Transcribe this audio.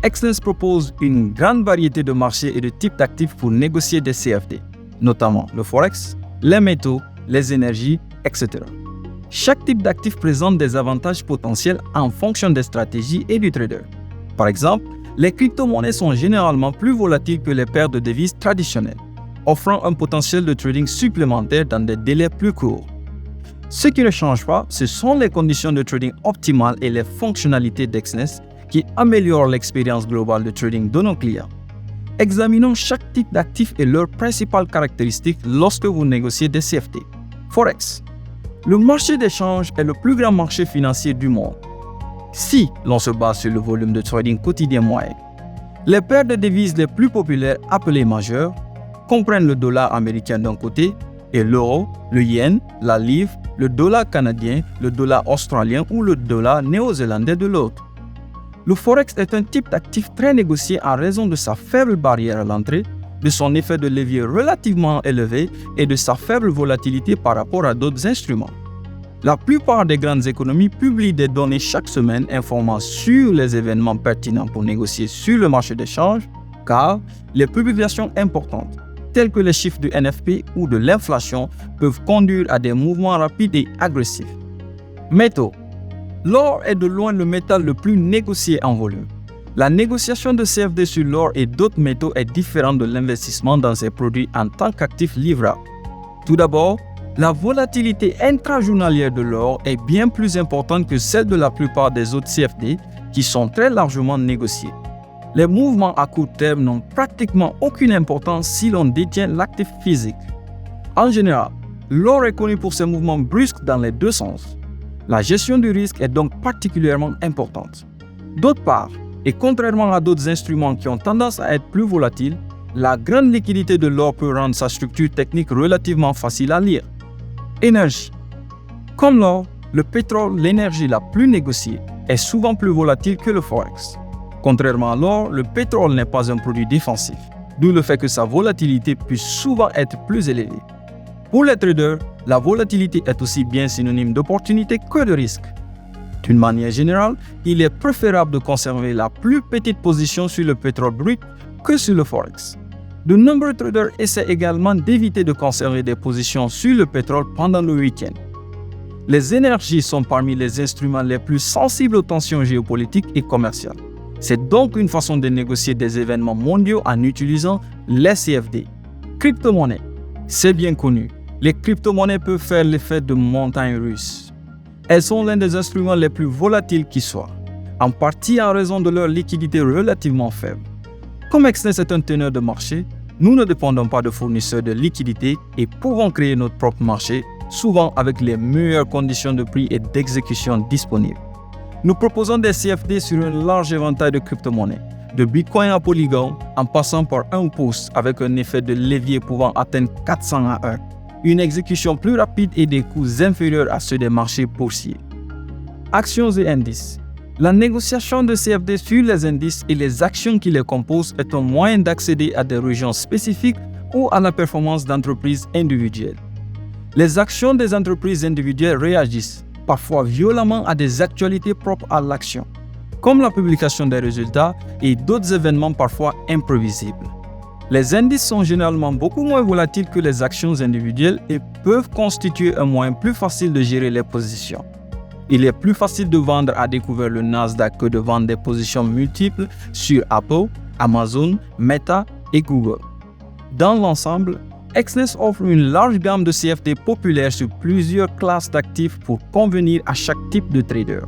Exness propose une grande variété de marchés et de types d'actifs pour négocier des CFD, notamment le Forex, les métaux, les énergies, etc. Chaque type d'actif présente des avantages potentiels en fonction des stratégies et du trader. Par exemple, les crypto-monnaies sont généralement plus volatiles que les paires de devises traditionnelles, offrant un potentiel de trading supplémentaire dans des délais plus courts. Ce qui ne change pas, ce sont les conditions de trading optimales et les fonctionnalités d'Exness qui améliorent l'expérience globale de trading de nos clients. Examinons chaque type d'actif et leurs principales caractéristiques lorsque vous négociez des CFD. Forex. Le marché d'échange est le plus grand marché financier du monde. Si l'on se base sur le volume de trading quotidien moyen, les paires de devises les plus populaires appelées majeures comprennent le dollar américain d'un côté et l'euro, le yen, la livre, le dollar canadien, le dollar australien ou le dollar néo-zélandais de l'autre. Le Forex est un type d'actif très négocié en raison de sa faible barrière à l'entrée, de son effet de levier relativement élevé et de sa faible volatilité par rapport à d'autres instruments. La plupart des grandes économies publient des données chaque semaine informant sur les événements pertinents pour négocier sur le marché d'échange, car les publications importantes, telles que les chiffres du NFP ou de l'inflation, peuvent conduire à des mouvements rapides et agressifs. Métaux. L'or est de loin le métal le plus négocié en volume. La négociation de CFD sur l'or et d'autres métaux est différente de l'investissement dans ces produits en tant qu'actif livrable. Tout d'abord, la volatilité intrajournalière de l'or est bien plus importante que celle de la plupart des autres CFD qui sont très largement négociés. Les mouvements à court terme n'ont pratiquement aucune importance si l'on détient l'actif physique. En général, l'or est connu pour ses mouvements brusques dans les deux sens. La gestion du risque est donc particulièrement importante. D'autre part, et contrairement à d'autres instruments qui ont tendance à être plus volatiles, la grande liquidité de l'or peut rendre sa structure technique relativement facile à lire. Énergie. Comme l'or, le pétrole, l'énergie la plus négociée, est souvent plus volatile que le Forex. Contrairement à l'or, le pétrole n'est pas un produit défensif, d'où le fait que sa volatilité puisse souvent être plus élevée. Pour les traders, la volatilité est aussi bien synonyme d'opportunité que de risque. D'une manière générale, il est préférable de conserver la plus petite position sur le pétrole brut que sur le Forex. De nombreux traders essaient également d'éviter de conserver des positions sur le pétrole pendant le week-end. Les énergies sont parmi les instruments les plus sensibles aux tensions géopolitiques et commerciales. C'est donc une façon de négocier des événements mondiaux en utilisant les CFD. Crypto-monnaies. C'est bien connu. Les crypto-monnaies peuvent faire l'effet de montagnes russes. Elles sont l'un des instruments les plus volatiles qui soient, en partie en raison de leur liquidité relativement faible. Comme Exness est un teneur de marché, nous ne dépendons pas de fournisseurs de liquidités et pouvons créer notre propre marché, souvent avec les meilleures conditions de prix et d'exécution disponibles. Nous proposons des CFD sur un large éventail de crypto-monnaies, de Bitcoin à Polygon, en passant par un pouce avec un effet de levier pouvant atteindre 400 à 1, une exécution plus rapide et des coûts inférieurs à ceux des marchés boursiers. Actions et indices. La négociation de CFD sur les indices et les actions qui les composent est un moyen d'accéder à des régions spécifiques ou à la performance d'entreprises individuelles. Les actions des entreprises individuelles réagissent parfois violemment à des actualités propres à l'action, comme la publication des résultats et d'autres événements parfois imprévisibles. Les indices sont généralement beaucoup moins volatiles que les actions individuelles et peuvent constituer un moyen plus facile de gérer les positions. Il est plus facile de vendre à découvert le Nasdaq que de vendre des positions multiples sur Apple, Amazon, Meta et Google. Dans l'ensemble, Exness offre une large gamme de CFD populaires sur plusieurs classes d'actifs pour convenir à chaque type de trader.